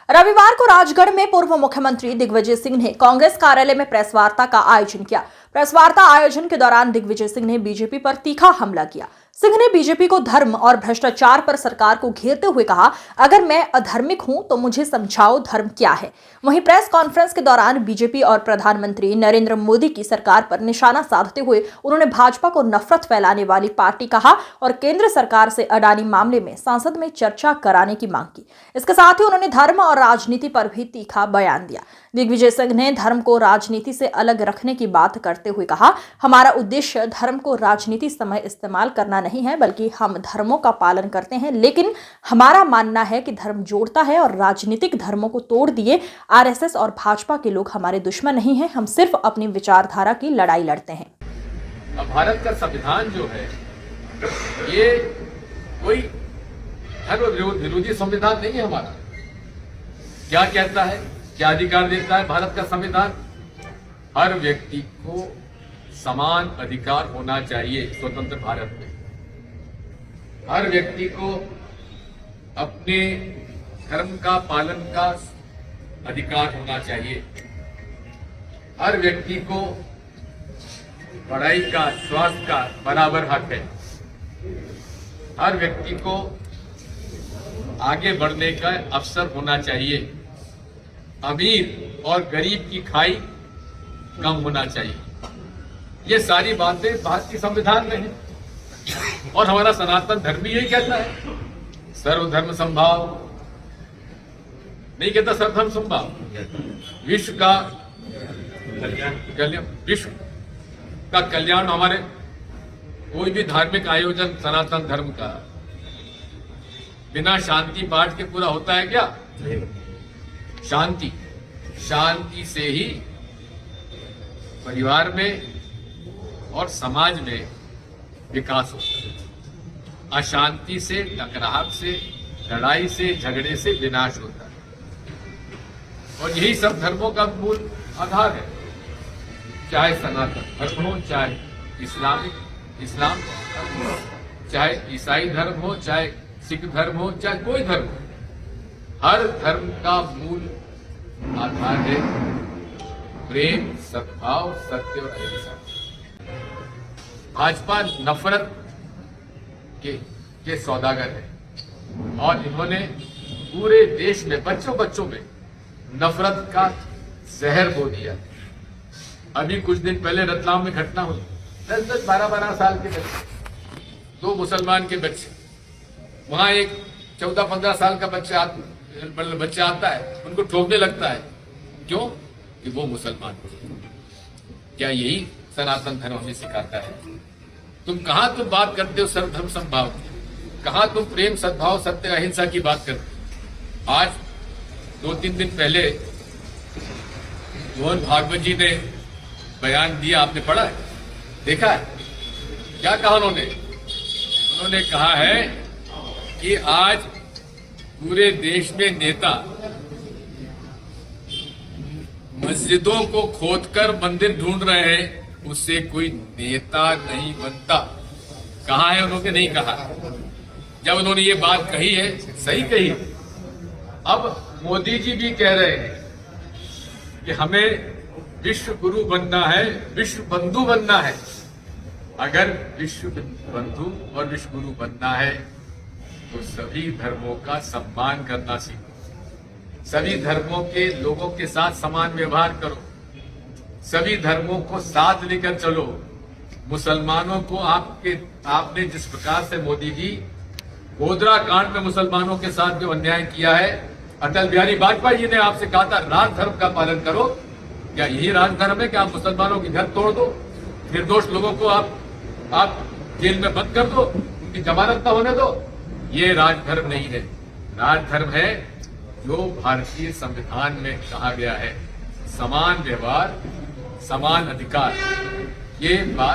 रविवार को राजगढ़ में पूर्व मुख्यमंत्री दिग्विजय सिंह ने कांग्रेस कार्यालय में प्रेस वार्ता का आयोजन किया। प्रेस वार्ता आयोजन के दौरान दिग्विजय सिंह ने बीजेपी पर तीखा हमला किया। सिंह ने बीजेपी को धर्म और भ्रष्टाचार पर सरकार को घेरते हुए कहा, अगर मैं अधर्मिक हूं तो मुझे समझाओ धर्म क्या है। वहीं प्रेस कॉन्फ्रेंस के दौरान बीजेपी और प्रधानमंत्री नरेंद्र मोदी की सरकार पर निशाना साधते हुए उन्होंने भाजपा को नफरत फैलाने वाली पार्टी कहा और केंद्र सरकार से अडानी मामले में संसद में चर्चा कराने की मांग की। इसके साथ ही उन्होंने धर्म और राजनीति पर भी तीखा बयान दिया। दिग्विजय सिंह ने धर्म को राजनीति से अलग रखने की बात करते हुए कहा, हमारा उद्देश्य धर्म को राजनीति समय इस्तेमाल करना नहीं है, बल्कि हम धर्मों का पालन करते हैं, लेकिन हमारा मानना है कि धर्म जोड़ता है और राजनीतिक धर्मों को तोड़ दिए आरएसएस और भाजपा के लोग हमारे दुश्मन नहीं हैं, हम सिर्फ अपनी विचारधारा की लड़ाई लड़ते हैं। अब भारत का संविधान जो है ये कोई धर्म विरोधी संविधान नहीं है। हमारा क्या कहता है, क्या अधिकार देता है भारत का संविधान? हर व्यक्ति को समान अधिकार होना चाहिए। स्वतंत्र भारत में हर व्यक्ति को अपने धर्म का पालन का अधिकार होना चाहिए। हर व्यक्ति को पढ़ाई का, स्वास्थ्य का बराबर हक है। हर व्यक्ति को आगे बढ़ने का अवसर होना चाहिए। अमीर और गरीब की खाई कम होना चाहिए। ये सारी बातें भारत के संविधान में है और हमारा सनातन धर्म भी यही कहता है, सर्वधर्म समभाव। नहीं कहता सर्वधर्म समभाव, विश्व का कल्याण, विश्व का कल्याण। हमारे कोई भी धार्मिक आयोजन सनातन धर्म का बिना शांति पाठ के पूरा होता है क्या? शांति से ही परिवार में और समाज में विकास होता है। अशांति से, टकराहट से, लड़ाई से, झगड़े से विनाश होता है और यही सब धर्मों का मूल आधार है। चाहे सनातन धर्म हो, चाहे इस्लाम, चाहे ईसाई धर्म हो, चाहे सिख धर्म हो, चाहे कोई धर्म हो, हर धर्म का मूल आधार है प्रेम, सद्भाव, सत्य और अहिंसा। भाजपा नफरत के सौदागर है और इन्होंने पूरे देश में बच्चों में नफरत का जहर बो दिया। अभी कुछ दिन पहले रतलाम में घटना हुई, 10-10, 12-12 साल के बच्चे, 2 मुसलमान के बच्चे, वहां एक 14-15 साल का बच्चा आता है, उनको ठोकने लगता है। क्यों? कि वो मुसलमान। क्या यही सनातन धर्म हमें सिखाता है? तुम बात करते हो सर्वधर्म समभाव की? कहां तुम प्रेम, सद्भाव, सत्य, अहिंसा की बात करते हो? आज 2-3 दिन पहले मोहन भागवत जी ने बयान दिया, आपने पढ़ा है, देखा है? क्या कहा उन्होंने कहा है कि आज पूरे देश में नेता मस्जिदों को खोदकर मंदिर ढूंढ रहे हैं, उससे कोई नेता नहीं बनता। कहा है? उन्होंने नहीं कहा। जब उन्होंने ये बात कही है, सही कही। अब मोदी जी भी कह रहे हैं कि हमें विश्व गुरु बनना है, विश्व बंधु बनना है। अगर विश्व बंधु और विश्व गुरु बनना है तो सभी धर्मों का सम्मान करना सीखो। सभी धर्मों के लोगों के साथ समान व्यवहार करो। सभी धर्मों को साथ लेकर चलो। मुसलमानों को आपने जिस प्रकार से मोदी जी गोधरा कांड में मुसलमानों के साथ जो अन्याय किया है, अटल बिहारी वाजपेयी जी ने आपसे कहा था राज धर्म का पालन करो। क्या यही राज धर्म है कि आप मुसलमानों के घर तोड़ दो, निर्दोष लोगों को आप जेल में बंद कर दो, उनकी जमानत न होने दो? ये राजधर्म नहीं है। राजधर्म है जो भारतीय संविधान में कहा गया है, समान व्यवहार, समान अधिकार। ये बात